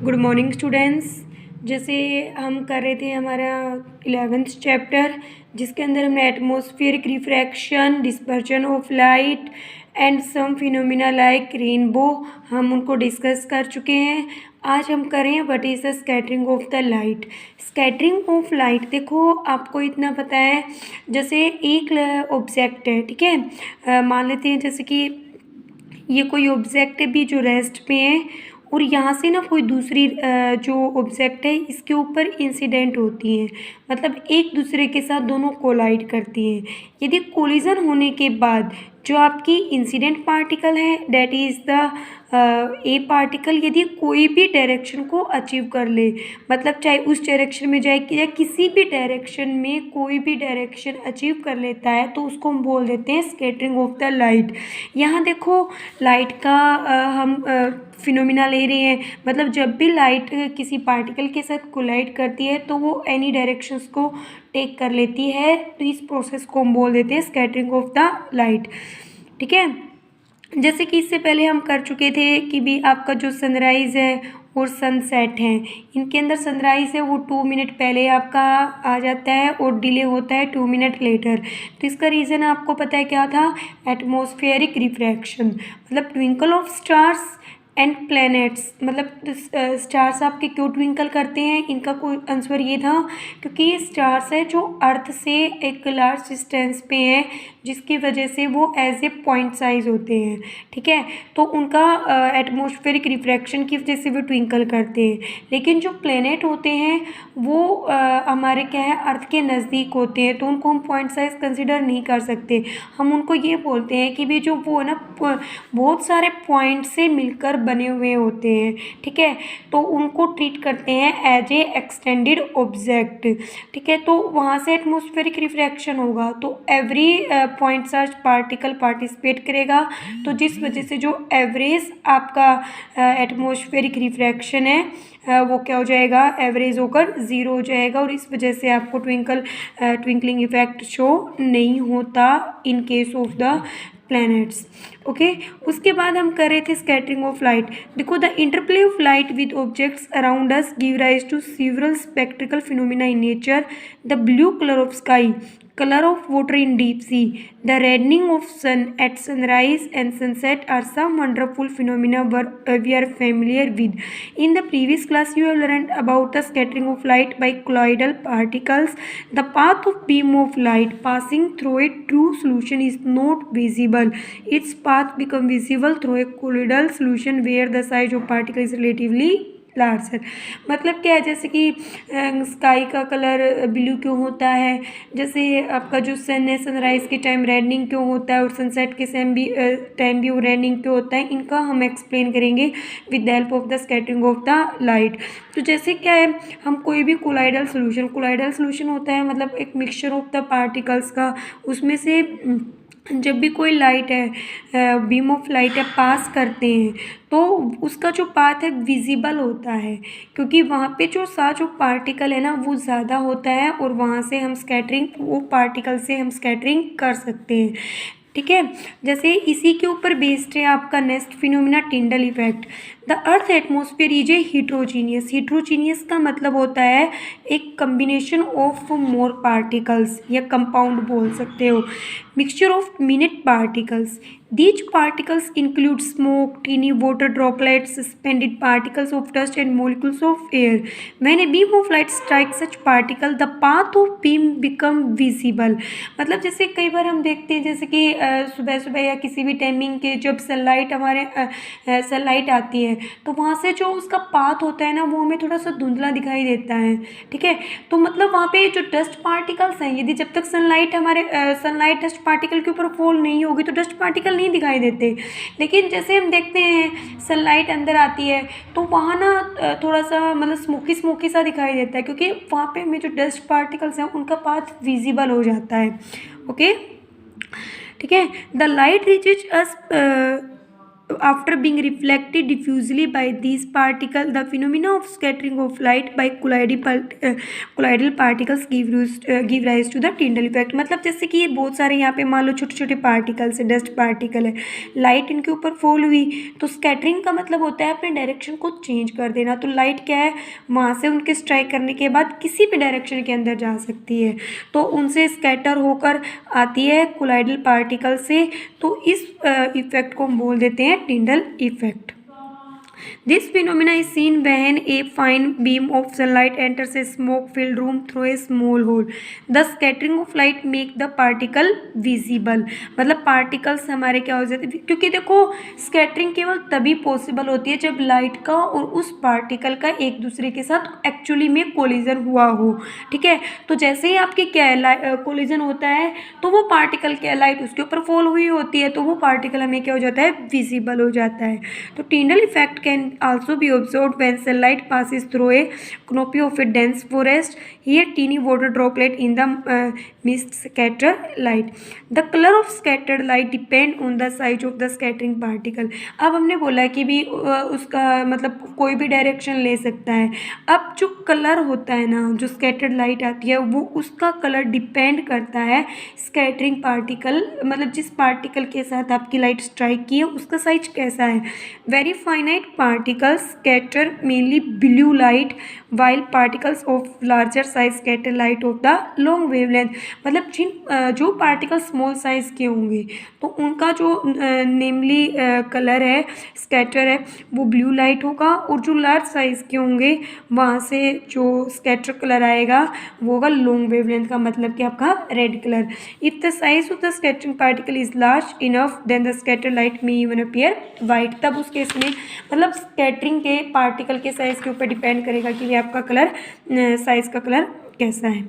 Good morning students. जैसे हम कर रहे थे हमारा 11th चैप्टर, जिसके अंदर हमने atmospheric refraction, dispersion of light and some phenomena like rainbow, हम उनको डिस्कस कर चुके हैं। आज हम करें what is the scattering of the light. Scattering of light, देखो आपको इतना पता है, जैसे एक ऑब्जेक्ट है, ठीक है, मान लेते हैं जैसे कि ये कोई ऑब्जेक्ट है भी जो रेस्ट पे है, और यहाँ से ना कोई दूसरी जो ऑब्जेक्ट है इसके ऊपर इंसिडेंट होती हैं, मतलब एक दूसरे के साथ दोनों कोलाइड करती हैं। यदि कोलिजन होने के बाद जो आपकी इंसिडेंट पार्टिकल है that is the A particle, यदि कोई भी डायरेक्शन को अचीव कर ले, मतलब चाहे उस डायरेक्शन में जाए या किसी भी डायरेक्शन में कोई भी डायरेक्शन अचीव कर लेता है, तो उसको हम बोल देते हैं स्कैटरिंग ऑफ द लाइट। यहाँ देखो लाइट का हम फिनोमिना ले रहे हैं, मतलब जब भी लाइट किसी पार्टिकल के साथ कोलाइड करती है तो वो एनी डायरेक्शंस को टेक कर लेती है, तो इस प्रोसेस को हम बोल देते हैं स्कैटरिंग ऑफ द लाइट। ठीक है, जैसे कि इससे पहले हम कर चुके थे कि भी आपका जो सनराइज़ है और सनसेट है, इनके अंदर सनराइज़ है वो 2 मिनट पहले आपका आ जाता है और डिले होता है 2 मिनट लेटर। तो इसका रीज़न आपको पता है क्या था? एटमॉस्फेरिक रिफ्रैक्शन, मतलब twinkle of stars and planets, मतलब स्टार्स आपके क्यों ट्विंकल करते हैं, इनका कोई आंसर ये था क्योंकि ये स्टार्स है जो अर्थ से एक लार्ज डिस्टेंस पे हैं, जिसकी वजह से वो एज ए पॉइंट साइज होते हैं। ठीक है, तो उनका एटमॉस्फेरिक रिफ्रैक्शन की वजह से वो ट्विंकल करते हैं। लेकिन जो प्लैनेट होते हैं वो हमारे क्या है, अर्थ के नज़दीक होते हैं, तो उनको हम पॉइंट साइज कंसिडर नहीं कर सकते। हम उनको ये बोलते हैं कि भी जो वो है ना बहुत सारे पॉइंट से मिलकर बने हुए होते हैं। ठीक है, तो उनको ट्रीट करते हैं एज ए एक्सटेंडेड ऑब्जेक्ट। ठीक है, तो वहाँ से एटमॉस्फेरिक रिफ्रैक्शन होगा, तो every point charge particle participate करेगा, तो जिस वजह से जो एवरेज आपका एटमॉस्फेरिक रिफ्रैक्शन है वो क्या हो जाएगा, एवरेज होकर 0 हो जाएगा, और इस वजह से आपको ट्विंकलिंग इफेक्ट शो नहीं होता in case of the planets. Okay, उसके बाद हम कर रहे थे स्कैटरिंग ऑफ लाइट। देखो, the interplay of light with objects around us give rise to several spectacular phenomena in nature. The blue colour of sky, color of water in deep sea, the reddening of sun at sunrise and sunset are some wonderful phenomena we are familiar with. In the previous class you have learned about the scattering of light by colloidal particles. The path of beam of light passing through a true solution is not visible. Its path becomes visible through a colloidal solution where the size of particle is relatively larger. मतलब क्या है, जैसे कि sky का colour blue क्यों होता है, जैसे आपका जो सन है सनराइज़ के टाइम रेडनिंग क्यों होता है, और सनसेट के टाइम भी वो रेडनिंग क्यों होता है, इनका हम एक्सप्लेन करेंगे with the help of the scattering of the light. तो जैसे क्या है, हम कोई भी कोलाइडल सोल्यूशन होता है, मतलब एक मिक्सचर ऑफ द पार्टिकल्स का, उसमें से जब भी कोई लाइट है, बीम ऑफ लाइट है, पास करते हैं, तो उसका जो पाथ है विजिबल होता है, क्योंकि वहाँ पे जो पार्टिकल है ना वो ज़्यादा होता है, और वहाँ से हम स्कैटरिंग, वो पार्टिकल से हम स्कैटरिंग कर सकते हैं। ठीक है, जैसे इसी के ऊपर बेस्ड है आपका next phenomena Tyndall effect. The earth atmosphere is a heterogeneous का मतलब होता है एक कम्बिनेशन ऑफ मोर पार्टिकल्स, या कंपाउंड बोल सकते हो, mixture of minute particles. These particles include smoke, teeny water droplets, suspended particles of dust and molecules of air. When a beam of light strikes such particle, the path of beam become visible. मतलब जैसे कई बार हम देखते हैं, जैसे कि सुबह सुबह या किसी भी टाइमिंग के जब सनलाइट आती है, तो वहाँ से जो उसका पाथ होता है ना वो हमें थोड़ा सा धुंधला दिखाई देता है। ठीक है, तो मतलब वहाँ पे जो डस्ट पार्टिकल्स हैं, यदि जब तक सनलाइट डस्ट पार्टिकल के ऊपर फॉल नहीं होगी तो डस्ट पार्टिकल नहीं दिखाई देते। लेकिन जैसे हम देखते हैं सनलाइट अंदर आती है तो वहाँ ना थोड़ा सा मतलब स्मोकी सा दिखाई देता है, क्योंकि वहाँ पे हमें जो डस्ट पार्टिकल्स हैं उनका पाथ विजिबल हो जाता है। ओके, ठीक है, the light reaches us after being reflected diffusely by these particles, the phenomena of scattering of light by colloidal particles give rise to the Tyndall effect। मतलब जैसे कि ये बहुत सारे यहाँ पे मान लो छोटे छोटे पार्टिकल्स है, डस्ट पार्टिकल है, लाइट इनके ऊपर फॉल हुई, तो स्कैटरिंग का मतलब होता है अपने डायरेक्शन को चेंज कर देना। तो लाइट क्या है, वहाँ से उनके स्ट्राइक करने के बाद किसी भी डायरेक्शन के अंदर जा सकती है, तो उनसे स्कैटर होकर आती है कोलाइडल पार्टिकल से। तो इस इफेक्ट को हम बोल देते हैं Tyndall effect. This phenomena is seen when a fine beam of sunlight enters a smoke-filled room through a small hole. The scattering of light make the particle visible। मतलब particles हमारे क्या हो जाते हैं, क्योंकि देखो स्कैटरिंग केवल तभी पॉसिबल होती है जब लाइट का और उस पार्टिकल का एक दूसरे के साथ एक्चुअली में कोलिजन हुआ हो। ठीक है, तो जैसे ही आपके क्या है कोलिजन होता है, तो वो पार्टिकल क्या लाइट उसके ऊपर फॉल हुई होती है, तो वो पार्टिकल हमें क्या हो जाता है, विजिबल हो जाता है। तो Tyndall effect can also be observed when sunlight passes through a canopy of a dense forest. Here teeny water droplet in the mist scatter light. The color of scattered light depend on the size of the scattering particle। अब हमने बोला कि भी उसका मतलब कोई भी direction ले सकता है। अब जो कलर होता है ना, जो स्कैटर्ड लाइट आती है, वो उसका कलर डिपेंड करता है स्कैटरिंग पार्टिकल, मतलब जिस पार्टिकल के साथ आपकी लाइट स्ट्राइक की है उसका साइज कैसा है। Very finite particles scatter mainly blue light while particles of larger size scatter light of the long wavelength। मतलब जो पार्टिकल स्मॉल साइज के होंगे तो उनका जो नेमली कलर है, स्कैटर है, वो ब्लू लाइट होगा, और जो लार्ज साइज के होंगे वहाँ से जो स्कैटर कलर आएगा वो होगा लॉन्ग वेवलेंथ का, मतलब कि आपका red colour. If the size of the scattering particle is large enough then the scatter light may even appear white. तब उस केस में मतलब स्कैटरिंग के पार्टिकल के साइज़ के ऊपर डिपेंड करेगा कि आपका कलर साइज़ का कलर कैसा है।